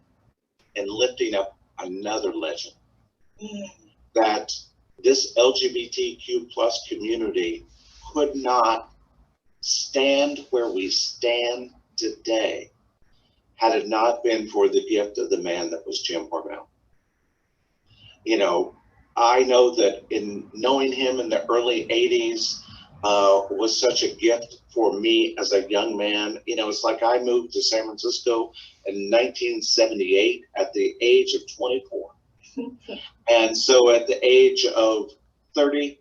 in lifting up another legend, that this LGBTQ plus community could not stand where we stand today had it not been for the gift of the man that was Jim Hormel. I know that in knowing him in the early 80s was such a gift for me as a young man. It's like I moved to San Francisco in 1978 at the age of 24. And so at the age of 30,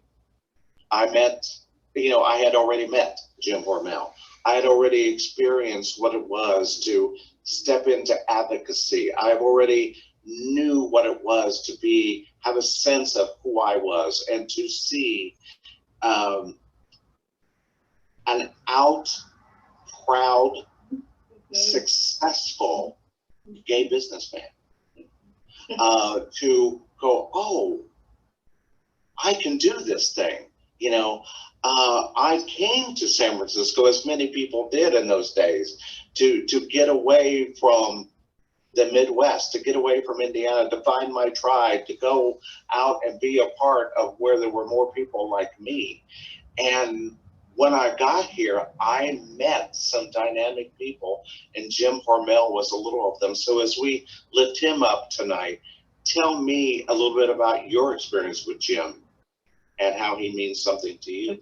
I had already met Jim Hormel. I had already experienced what it was to step into advocacy. I already knew what it was to have a sense of who I was, and to see an proud, successful gay businessman to go, oh, I can do this thing. I came to San Francisco, as many people did in those days, to get away from the Midwest, to get away from Indiana, to find my tribe, to go out and be a part of where there were more people like me. And when I got here, I met some dynamic people, and Jim Hormel was a little of them. So as we lift him up tonight, tell me a little bit about your experience with Jim and how he means something to you.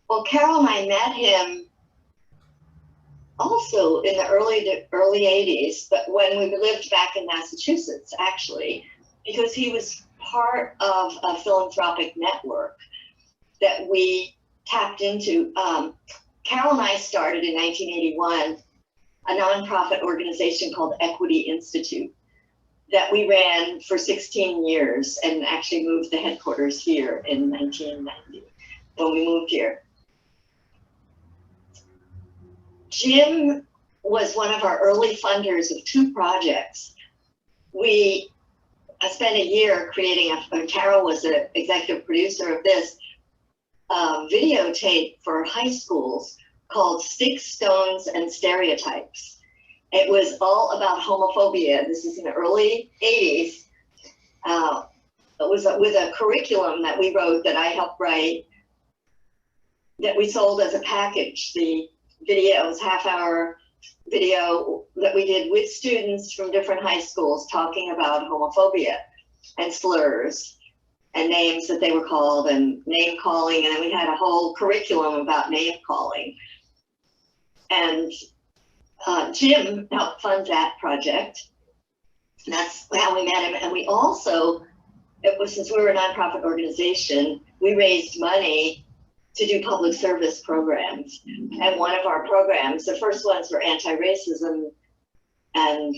Well, Carol and I met him also in the early 80s, but when we lived back in Massachusetts, actually, because he was part of a philanthropic network that we tapped into. Carol and I started in 1981 a nonprofit organization called Equity Institute that we ran for 16 years and actually moved the headquarters here in 1990 when we moved here. Jim was one of our early funders of two projects. I spent a year creating Carol was the executive producer of this videotape for high schools called Sticks, Stones, and Stereotypes. It was all about homophobia. This is in the early 80s. It was with a curriculum that we wrote, that I helped write, that we sold as a package. The videos, half-hour video that we did with students from different high schools talking about homophobia and slurs and names that they were called and name calling. And then we had a whole curriculum about name calling. And Jim helped fund that project. And that's how we met him. And we also, since we were a nonprofit organization, we raised money to do public service programs. And one of our programs, the first ones were anti-racism and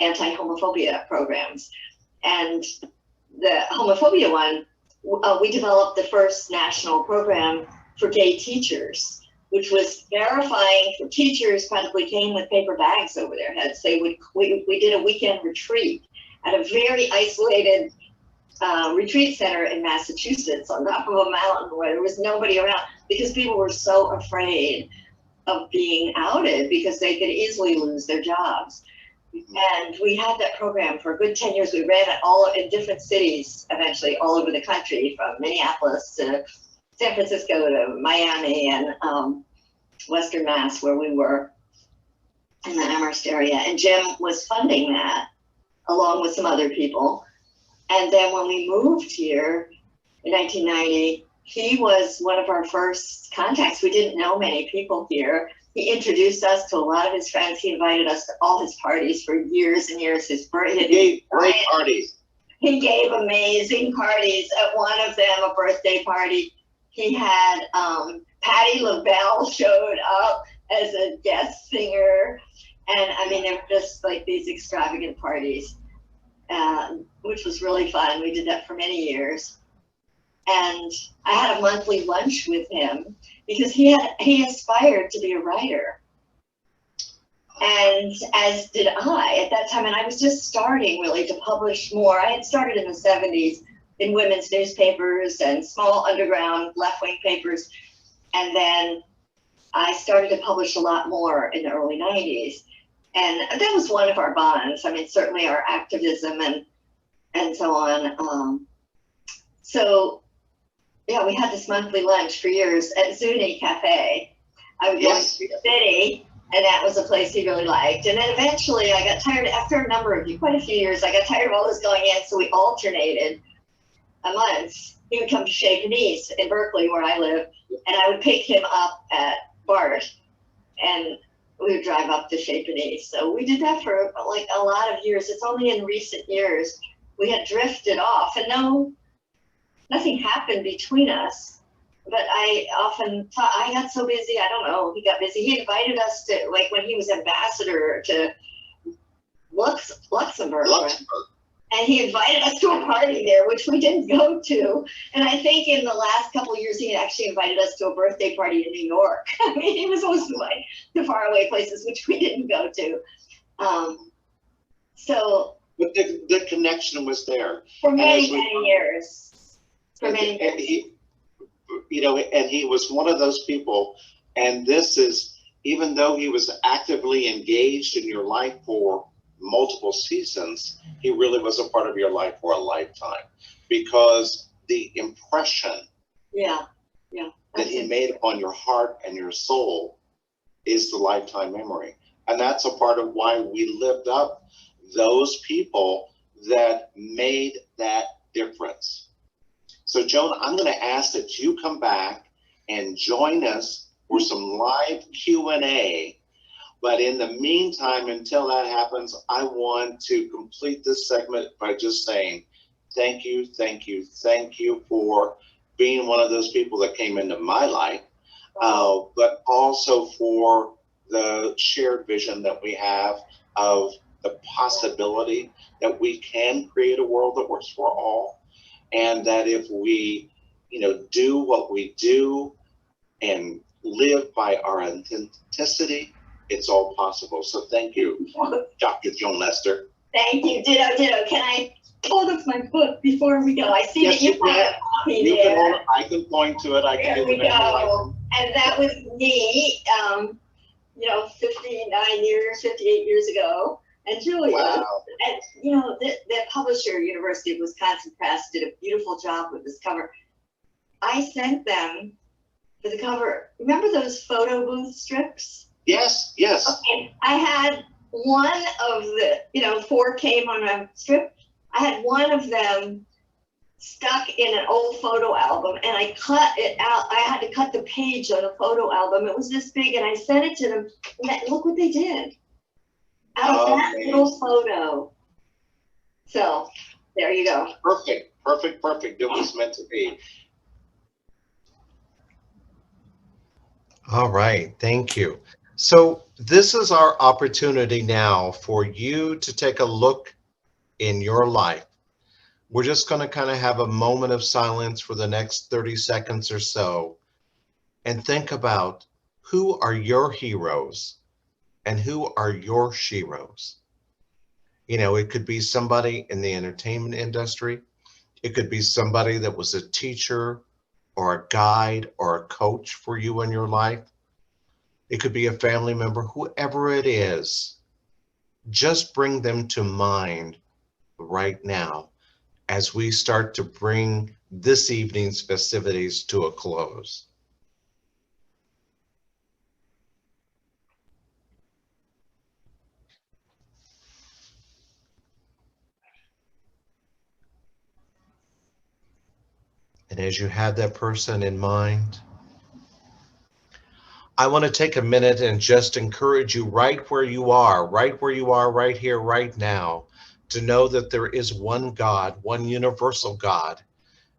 anti-homophobia programs. And the homophobia one, we developed the first national program for gay teachers, which was verifying for teachers. Probably came with paper bags over their heads. We did a weekend retreat at a very isolated retreat center in Massachusetts on top of a mountain where there was nobody around, because people were so afraid of being outed because they could easily lose their jobs. And we had that program for a good 10 years. We ran it all in different cities, eventually all over the country, from Minneapolis to San Francisco to Miami and Western Mass, where we were in the Amherst area. And Jim was funding that along with some other people. And then when we moved here in 1990, he was one of our first contacts. We didn't know many people here. He introduced us to a lot of his friends. He invited us to all his parties for years and years. His birthday. He gave great parties. He gave amazing parties. At one of them, a birthday party, he had Patti LaBelle showed up as a guest singer. And I mean, they were just like these extravagant parties, which was really fun. We did that for many years. And I had a monthly lunch with him because he aspired to be a writer. And as did I at that time. And I was just starting really to publish more. I had started in the 70s in women's newspapers and small underground left-wing papers. And then I started to publish a lot more in the early 90s. And that was one of our bonds. I mean, certainly our activism and so on. So yeah, we had this monthly lunch for years at Zuni Cafe. I would go to the city, and that was a place he really liked. And then eventually I got tired, after a number of, quite a few years, I got tired of all this going in, so we alternated a month. He would come to Chez Panisse in Berkeley, where I live, and I would pick him up at BART, and we would drive up to Chez Panisse. So we did that for like a lot of years. It's only in recent years we had drifted off, and nothing happened between us. But I often thought, I got so busy, I don't know, he got busy. He invited us to, like when he was ambassador to Luxembourg. And he invited us to a party there, which we didn't go to. And I think in the last couple of years, he actually invited us to a birthday party in New York. I mean, he was always invited to faraway places, which we didn't go to. But the connection was there. For many years. And he was one of those people, and this is, even though he was actively engaged in your life for multiple seasons, he really was a part of your life for a lifetime, because the impression that he made upon your heart and your soul is the lifetime memory. And that's a part of why we lived up those people that made that difference. So Joan, I'm going to ask that you come back and join us for some live Q&A But in the meantime, until that happens, I want to complete this segment by just saying thank you, thank you, thank you for being one of those people that came into my life, but also for the shared vision that we have of the possibility that we can create a world that works for all, and that if we, do what we do and live by our authenticity, it's all possible. So thank you, Dr. Joan Lester. Thank you. Ditto. Can I hold up my book before we go? I see that you have a copy there. I can point to it. I can There we go. And that was me, 58 years ago. And Julia, wow. And the publisher, University of Wisconsin Press, did a beautiful job with this cover. I sent them for the cover. Remember those photo booth strips? Yes. Okay. I had one of the, 4 came on a strip. I had one of them stuck in an old photo album, and I cut it out. I had to cut the page on a photo album. It was this big, and I sent it to them. And look what they did out of that little photo. So there you go. Perfect. It was meant to be. All right, thank you. So this is our opportunity now for you to take a look in your life. We're just going to kind of have a moment of silence for the next 30 seconds or so and think about who are your heroes and who are your sheroes. It could be somebody in the entertainment industry. It could be somebody that was a teacher or a guide or a coach for you in your life. It could be a family member, whoever it is. Just bring them to mind right now as we start to bring this evening's festivities to a close. And as you have that person in mind, I want to take a minute and just encourage you right where you are, right here, right now, to know that there is one God, one universal God,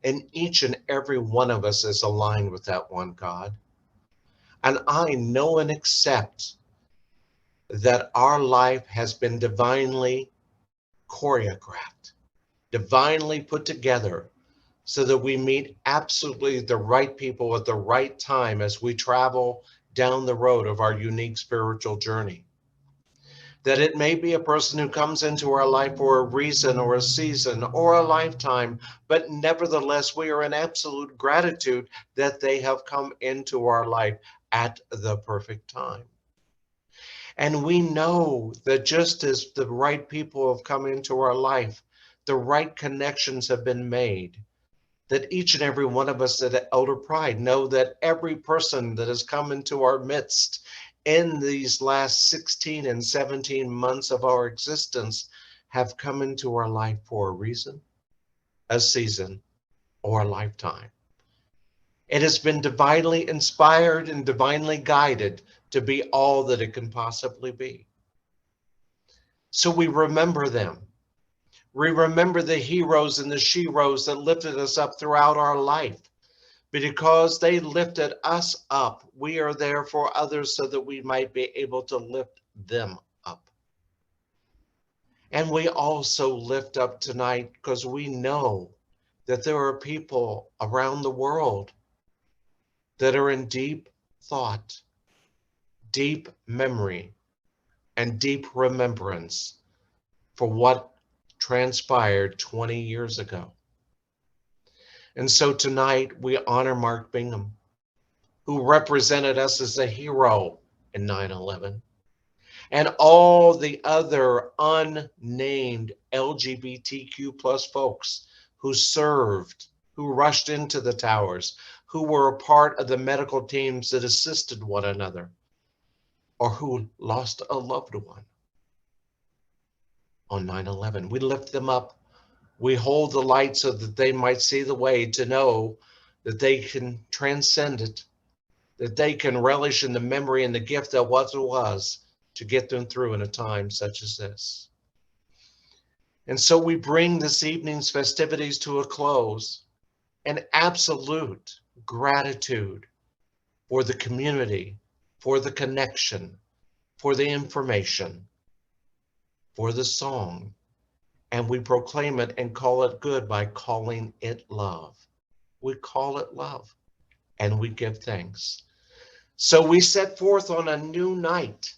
and each and every one of us is aligned with that one God. And I know and accept that our life has been divinely choreographed, divinely put together, so that we meet absolutely the right people at the right time as we travel down the road of our unique spiritual journey. That it may be a person who comes into our life for a reason or a season or a lifetime, but nevertheless, we are in absolute gratitude that they have come into our life at the perfect time. And we know that just as the right people have come into our life, the right connections have been made, that each and every one of us at ElderPride know that every person that has come into our midst in these last 16 and 17 months of our existence have come into our life for a reason, a season, or a lifetime. It has been divinely inspired and divinely guided to be all that it can possibly be. So we remember them. We remember the heroes and the sheroes that lifted us up throughout our life. Because they lifted us up, we are there for others so that we might be able to lift them up. And we also lift up tonight because we know that there are people around the world that are in deep thought, deep memory, and deep remembrance for what transpired 20 years ago. And so tonight we honor Mark Bingham, who represented us as a hero in 9/11, and all the other unnamed LGBTQ plus folks who served, who rushed into the towers, who were a part of the medical teams that assisted one another, or who lost a loved one on 9/11. We lift them up. We hold the light so that they might see the way to know that they can transcend it, that they can relish in the memory and the gift of what it was to get them through in a time such as this. And so we bring this evening's festivities to a close in absolute gratitude for the community, for the connection, for the information, for the song. And we proclaim it and call it good by calling it love. We call it love, and we give thanks. So we set forth on a new night.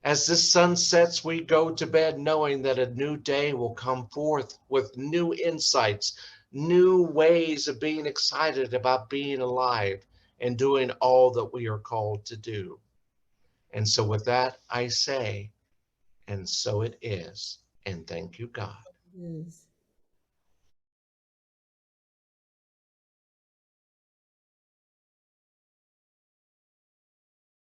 As the sun sets, we go to bed knowing that a new day will come forth with new insights, new ways of being excited about being alive and doing all that we are called to do. And so with that, I say, and so it is, and thank you, God. Yes.